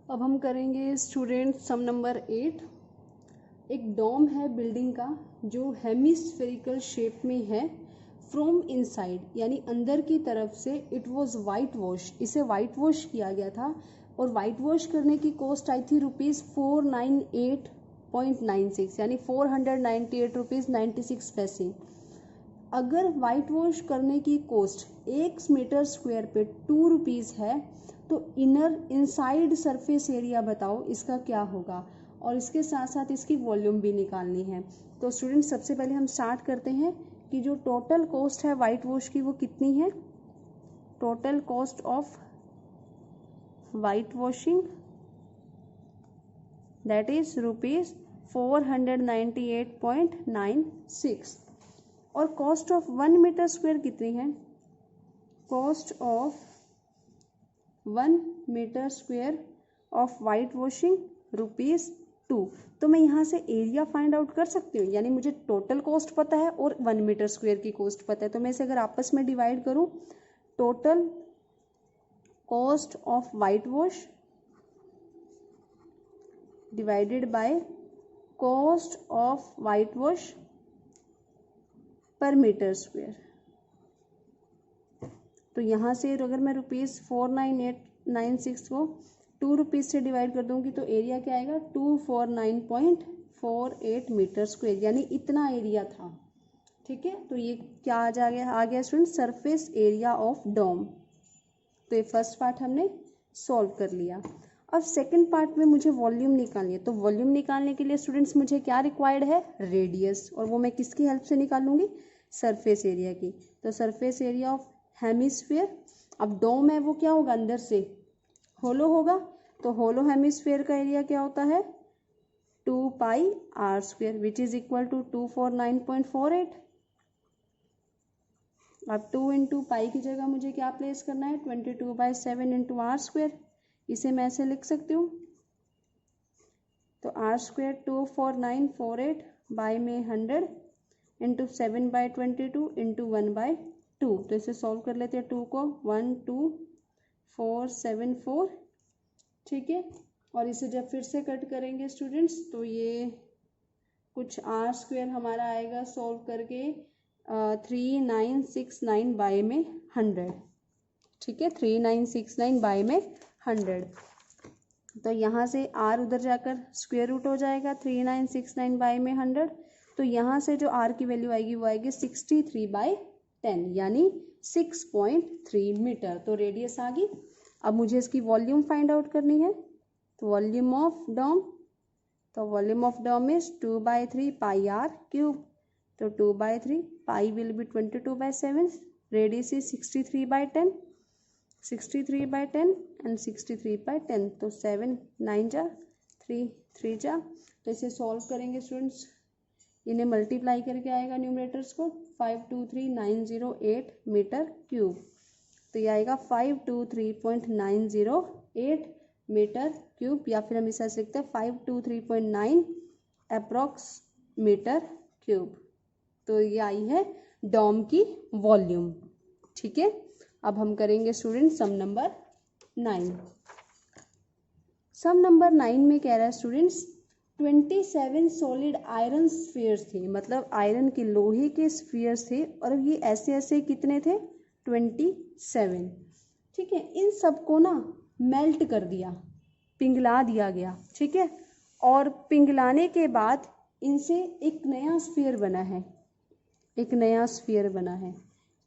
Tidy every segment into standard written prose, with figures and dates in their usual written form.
अब हम करेंगे स्टूडेंट सम नंबर 8। एक डोम है बिल्डिंग का जो हेमिस्फेरिकल शेप में है। फ्रॉम इनसाइड यानी अंदर की तरफ से इट वॉज वाइट वॉश, इसे वाइट वॉश किया गया था और वाइट वॉश करने की कॉस्ट आई थी ₹498.96 यानी 498 रुपीज़ 96 पैसे। अगर वाइट वॉश करने की कॉस्ट 1 मीटर स्क्वायर पे 2 रुपीज़ है तो इनर इनसाइड सरफेस एरिया बताओ इसका क्या होगा, और इसके साथ साथ इसकी वॉल्यूम भी निकालनी है। तो स्टूडेंट सबसे पहले हम स्टार्ट करते हैं कि जो टोटल कॉस्ट है वाइट वॉश की वो कितनी है। Total cost of white washing that is ₹498.96 और कॉस्ट ऑफ 1 मीटर स्क्वायर कितनी है। Cost of 1 metre square of white washing ₹2। तो मैं यहाँ से एरिया फाइंड आउट कर सकती हूँ, यानी मुझे टोटल कॉस्ट पता है और 1 मीटर स्क्वायर की कॉस्ट पता है। तो मैं इसे अगर आपस में डिवाइड करूँ, total cost of white wash divided by cost of white wash पर मीटर स्क्वायर। तो यहाँ से अगर मैं ₹498.96 को 2 रुपीज़ से डिवाइड कर दूंगी तो एरिया क्या आएगा 249.48 मीटर स्क्वायर, यानी इतना एरिया था। ठीक है, तो ये क्या आ गया student, surface area of dome. तो ये फर्स्ट पार्ट हमने सॉल्व कर लिया। अब सेकंड पार्ट में मुझे वॉल्यूम निकालनी है। तो वॉल्यूम निकालने के लिए स्टूडेंट्स मुझे क्या रिक्वायर्ड है, रेडियस, और वो मैं किसकी हेल्प से निकालूंगी, सरफेस एरिया की। तो सरफेस एरिया ऑफ हेमिस्फीयर, अब डोम है वो क्या होगा, अंदर से होलो होगा, तो होलो हेमिस्फीयर का एरिया क्या होता है 2πr² which is equal to 249.48। अब 2 इंटू पाई की जगह मुझे क्या प्लेस करना है 22/7 इंटू r²। इसे मैं ऐसे लिख सकती हूँ, तो r² 24948 बाई में 100 इंटू 7/22 इंटू 1/2। तो इसे सॉल्व कर लेते हैं, 2 को 12474। ठीक है, और इसे जब फिर से कट करेंगे स्टूडेंट्स तो ये कुछ r² हमारा आएगा सॉल्व करके 3969 बाई में 100। ठीक है, 3969 बाई में 100। तो यहाँ से r उधर जाकर स्क्वायर रूट हो जाएगा 3969 बाई में 100। तो यहाँ से जो r की वैल्यू आएगी वो आएगी 63/10 यानी 6.3 मीटर। तो रेडियस आ गई। अब मुझे इसकी वॉल्यूम फाइंड आउट करनी है। तो वॉल्यूम ऑफ डोम, तो volume of dome is 2/3 πr³। तो 2/3 pi will be 22/7, radius is 63/10, 63/10 and 63/10। तो 7 9 जा 3 3 जा। तो इसे सॉल्व करेंगे स्टूडेंट्स, इन्हें मल्टीप्लाई करके आएगा न्यूमरेटर्स को 523908 मीटर क्यूब। तो ये आएगा 523.908 मीटर क्यूब, या फिर हम इसे ऐसे लिखते हैं 523.9 अप्रॉक्स मीटर क्यूब। तो ये आई है डोम की वॉल्यूम। ठीक है, अब हम करेंगे स्टूडेंट सम नंबर 9। सम नंबर 9 में कह रहा है स्टूडेंट्स 27 सॉलिड आयरन स्फीयर्स थे, मतलब आयरन के लोहे के स्फीयर्स थे, और ये ऐसे ऐसे कितने थे 27। ठीक है, इन सबको ना मेल्ट कर दिया, पिघला दिया गया। ठीक है, और पिघलाने के बाद इनसे एक नया स्फीयर बना है, एक नया स्फीयर बना है।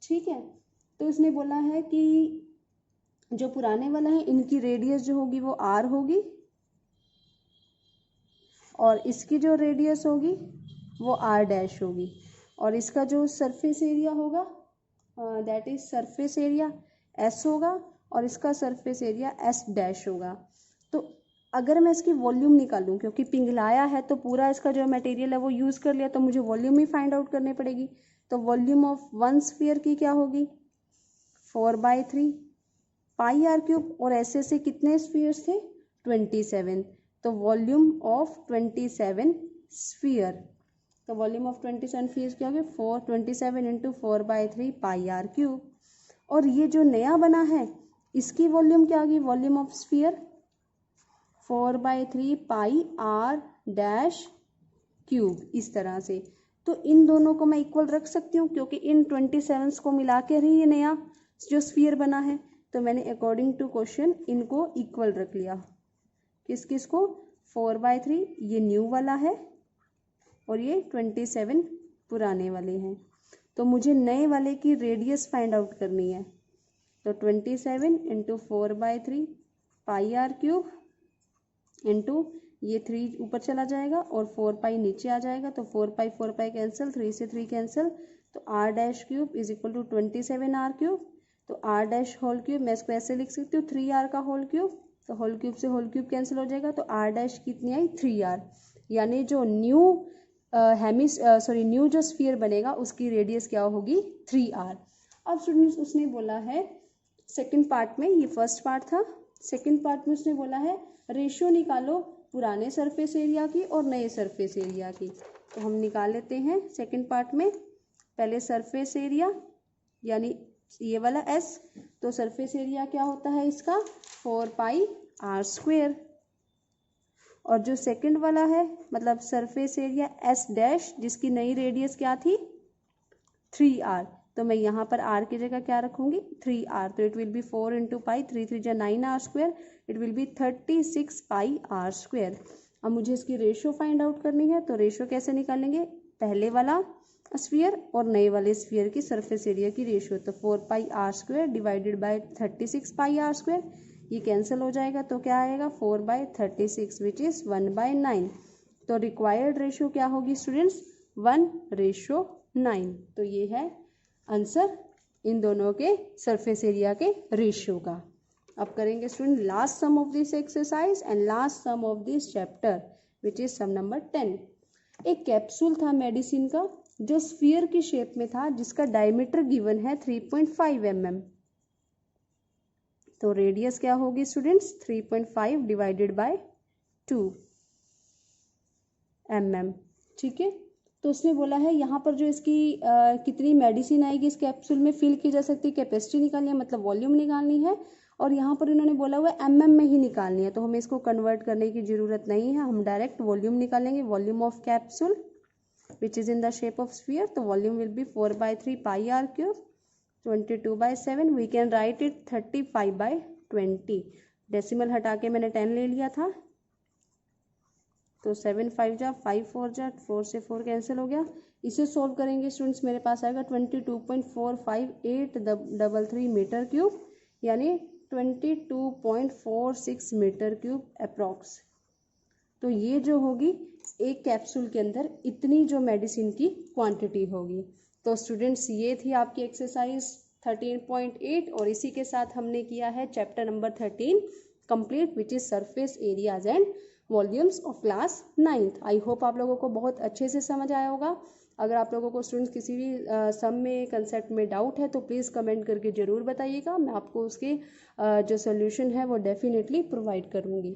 ठीक है, तो इसने बोला है कि जो पुराने वाला है इनकी रेडियस जो होगी वो r होगी, और इसकी जो रेडियस होगी वो r' होगी, और इसका जो सरफेस एरिया होगा that is surface area s होगा, और इसका सरफेस एरिया s' होगा। तो अगर मैं इसकी वॉल्यूम निकालूं, क्योंकि पिघलाया है तो पूरा इसका जो मटेरियल है वो यूज़ कर लिया, तो मुझे वॉल्यूम ही फाइंड आउट करनी पड़ेगी। तो वॉल्यूम ऑफ 1 स्फीयर की क्या होगी 4/3 πr³, और ऐसे से कितने स्फीयर्स थे 27। तो वॉल्यूम ऑफ 27 स्फीयर, तो वॉल्यूम ऑफ 27 स्फीयर क्या होगी 427 इंटू 4/3 πr³। और ये जो नया बना है इसकी वॉल्यूम क्या होगी, volume of sphere 4/3 pi R dash cube, इस तरह से। तो इन दोनों को मैं इक्वल रख सकती हूँ क्योंकि इन 27 को मिला के ही ये नया जो स्फीयर बना है। तो मैंने अकॉर्डिंग टू क्वेश्चन इनको इक्वल रख लिया। किस किस को? 4/3 ये न्यू वाला है और ये 27 पुराने वाले हैं। तो मुझे नए वाले की रेडियस फाइंड आउट करनी है। तो 27 into 4/3 pi R cube into ये 3 ऊपर चला जाएगा और 4 पाई नीचे आ जाएगा। तो 4 पाई कैंसिल, 3 से 3 कैंसिल। तो R dash cube is equal to 27 R cube. तो आर डैश होल क्यूब मैं इसको ऐसे लिख सकती हूँ 3r का होल क्यूब। तो होल क्यूब से होल क्यूब कैंसिल हो जाएगा। तो आर डैश कितनी आई? 3r। यानी जो न्यू जो स्फीयर बनेगा उसकी रेडियस क्या होगी? 3r। अब स्टूडेंट्स उसने बोला है सेकंड पार्ट में, ये फर्स्ट पार्ट था, सेकंड पार्ट में उसने बोला है रेशियो निकालो पुराने सरफेस एरिया की और नए सरफेस एरिया की। तो हम निकाल लेते हैं सेकंड पार्ट में। पहले सरफेस एरिया यानी ये वाला S, तो सरफेस एरिया क्या होता है इसका? 4πr²। और जो सेकंड वाला है मतलब सरफेस एरिया S डैश जिसकी नई रेडियस क्या थी? 3r। तो मैं यहाँ पर r की जगह क्या रखूंगी? 3r। तो it will be 4 into pi, 3 3 जा 9r², it will be 36 pi r²। अब मुझे इसकी रेशियो फाइंड आउट करनी है। तो रेशियो कैसे निकालेंगे? पहले वाला स्फीयर और नए वाले स्फीयर की सरफेस एरिया की रेशियो। तो 4πr² divided by 36 pi r², ये कैंसिल हो जाएगा। तो क्या आएगा? 4/36 विच इज 1/9। तो रिक्वायर्ड रेशियो क्या होगी स्टूडेंट्स? 1:9। तो ये है आंसर इन दोनों के सरफेस एरिया के रेशियो का। अब करेंगे student last sum of this exercise and last sum of this chapter which is sum number 10। एक कैप्सूल था मेडिसिन का जो स्फीयर की शेप में था जिसका डायमीटर गिवन है 3.5 mm। तो रेडियस क्या होगी स्टूडेंट्स? 3.5 divided by 2 mm। ठीक है। तो उसने बोला है यहाँ पर जो इसकी कितनी मेडिसिन आएगी इस कैप्सूल में फिल की जा सकती है, कैपेसिटी निकालनी है मतलब वॉल्यूम निकालनी है। और यहाँ पर इन्होंने बोला हुआ है mm में ही निकालनी है। तो हमें इसको कन्वर्ट करने की जरूरत नहीं है, हम डायरेक्ट वॉल्यूम निकालेंगे। Volume of capsule which is in the shape of sphere, तो volume will be 4/3 pi r cube, 22/7। we can write it 35/20। Decimal हटा के मैंने 10 ले लिया था। तो 7 5 जा 5 4 जा 4 से 4 कैंसिल हो गया। इसे सोल्व करेंगे स्टूडेंट्स मेरे पास आएगा 22.45833 मीटर क्यूब यानी 22.46 मीटर क्यूब अप्रॉक्स। तो ये जो होगी एक कैप्सूल के अंदर इतनी जो मेडिसिन की क्वांटिटी होगी। तो स्टूडेंट्स ये थी आपकी एक्सरसाइज 13.8 और इसी के साथ हमने किया है chapter number 13 complete which is surface areas and volumes of class 9th। I hope आप लोगों को बहुत अच्छे से समझ आया होगा। अगर आप लोगों को स्टूडेंट्स किसी भी सम में कंसेप्ट में डाउट है तो प्लीज़ कमेंट करके ज़रूर बताइएगा, मैं आपको उसके जो सोल्यूशन है वो डेफिनेटली प्रोवाइड करूँगी।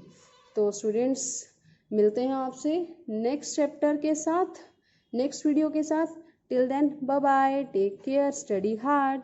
तो स्टूडेंट्स मिलते हैं आपसे नेक्स्ट चैप्टर के साथ, नेक्स्ट वीडियो के साथ। Till then bye bye, take care, study hard.